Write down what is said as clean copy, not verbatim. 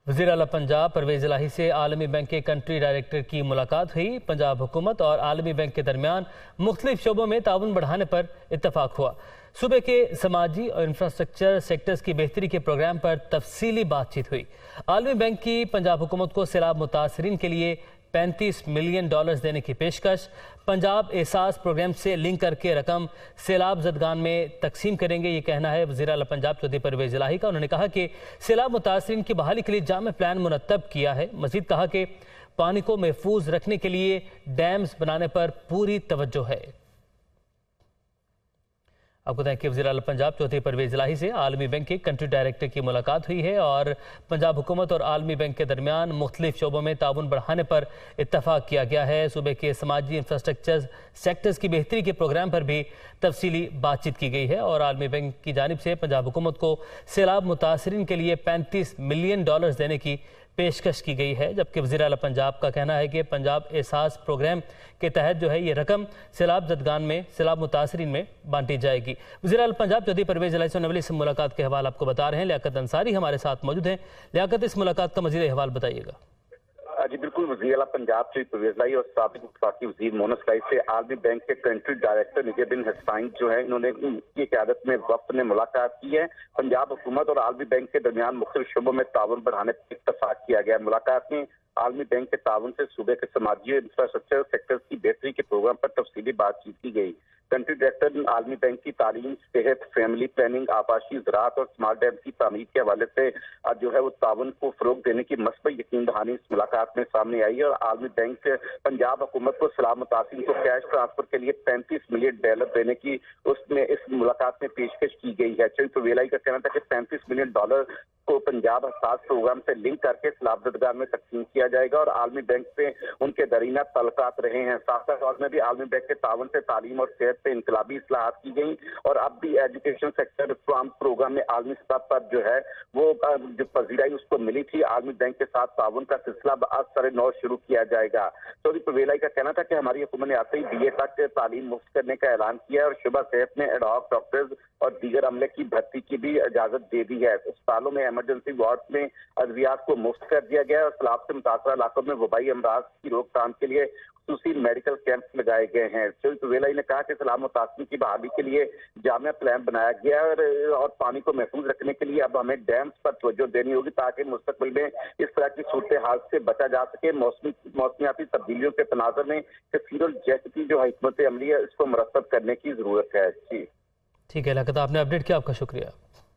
वज़ीर आला पंजाब परवेज़ इलाही से आलमी बैंक के कंट्री डायरेक्टर की मुलाकात हुई। पंजाब हुकूमत और आलमी बैंक के दरमियान मुख्तलिफ शोबों में ताउन बढ़ाने पर इत्तफाक हुआ। सूबे के समाजी और इंफ्रास्ट्रक्चर सेक्टर्स की बेहतरी के प्रोग्राम पर तफसीली बातचीत हुई। आलमी बैंक की पंजाब हुकूमत को सैलाब मुतासरीन के लिए $35 मिलियन देने की पेशकश। पंजाब एहसास प्रोग्राम से लिंक करके रकम सैलाब ज़दगान में तकसीम करेंगे, ये कहना है वज़ीर आला पंजाब चौधरी परवेज़ इलाही का। उन्होंने कहा कि सैलाब मुतासरीन की बहाली के लिए जामे प्लान मुरतब किया है। मज़ीद कहा कि पानी को महफूज रखने के लिए डैम्स बनाने पर पूरी तवज्जो है। आपको बताएं कि वज़ीर आला पंजाब चौधरी परवेज़ इलाही से आलमी बैंक के कंट्री डायरेक्टर की मुलाकात हुई है और पंजाब हुकूमत और आलमी बैंक के दरमियान मुख्तलिफ शोबों में ताउन बढ़ाने पर इत्तफाक किया गया है। सूबे के समाजी इंफ्रास्ट्रक्चर सेक्टर्स की बेहतरी के प्रोग्राम पर भी तफसीली बातचीत की गई है और आलमी बैंक की जानिब से पंजाब हुकूमत को सैलाब मुतासरीन के लिए $35 मिलियन देने की पेशकश की गई है। जबकि वज़ीर आला पंजाब का कहना है कि पंजाब एहसास प्रोग्राम के तहत जो है ये रकम सैलाब ज़दगान में सैलाब मुतासरीन में बांटी जाएगी। वज़ीर आला पंजाब चौधरी परवेज़ इलाही से इस मुलाकात के हवाले आपको बता रहे हैं। लियाकत अंसारी हमारे साथ मौजूद हैं। लियाकत, इस मुलाकात का मज़ीद अहवाल बताइएगा। जी बिल्कुल, वज़ीर आला पंजाब चौधरी परवेज़ इलाही और साबिक़ वफाकी वज़ीर मोहम्मद इलाही से आलमी बैंक के कंट्री डायरेक्टर निजर बिन हसनैन जो है, इन्होंने की क़यादत में वफ़द ने मुलाकात की है। पंजाब हुकूमत और आलमी बैंक के दरमियान मुख्तलिफ शोबों में ताउन बढ़ाने पर इत्तफाक किया गया। मुलाकात में आलमी बैंक के ताउन से सूबे के समाजी इंफ्रास्ट्रक्चर सेक्टर्स की बेहतरी के प्रोग्राम पर तफसीली बातचीत की गई। कंट्री डायरेक्टर आलमी बैंक की तालीम, सेहत, फैमिली प्लानिंग, आबाशी, ज़राअत और स्मार्ट डैम की तामीर के हवाले से जो है वो ताउन को फ़रोग़ देने की मस्बत यकीन दहानी इस मुलाकात में सामने आई है और आलमी बैंक से पंजाब हुकूमत को सैलाब मुतासिरीन को कैश ट्रांसफर के लिए $35 मिलियन देने की उसमें इस मुलाकात में पेशकश की गई है। चौधरी परवेज़ इलाही का कहना था कि $35 मिलियन को पंजाब एहसास प्रोग्राम से लिंक करके सैलाब ज़दगान में तकसीम किया जाएगा और आलमी बैंक से उनके दरीना तल्क़ात रहे हैं। साथ दौर में भी आलमी बैंक के ताउन से तालीम और सेहत पे इनकलाबी इस्लाहात की गई और अब भी एजुकेशन सेक्टर रिफॉर्म प्रोग्राम में आलमी सतह पर जो है वो जो पजीराई उसको मिली थी। आलमी बैंक के साथ ताउन का सिलसिला आज सरे-नौ शुरू किया जाएगा। चौधरी परवेज़ इलाही का कहना था कि हमारी हुकूमत ने आते ही BA तक तालीम मुफ्त करने का ऐलान किया और शुबा सेहत में एडहॉक डॉक्टर्स और दीगर अमले की भर्ती की भी इजाजत दे दी है। अस्पतालों में इमरजेंसी वार्ड में अद्वियात को मुफ्त कर दिया गया और सैलाब से मुतासरा इलाकों में वबाई अमराज की रोकथाम के लिए खुसूसी मेडिकल कैंप लगाए गए हैं। चौधरी परवेज़ इलाही ने कहा कि सैलाब मुतासरीन की बहाली के लिए जामिया प्लान बनाया गया है और पानी को महफूज रखने के लिए अब हमें डैम्स पर तवज्जो देनी होगी ताकि मुस्तकबिल में इस तरह की सूरत हाल से बचा जा सके। मौसमियाती तब्दीलियों के तनाज़ुर में कसीरुल जहद की जो हिकमत अमली है इसको मुरतब करने की ज़रूरत है। जी ठीक है लियाकत, आपने अपडेट किया, आपका शुक्रिया।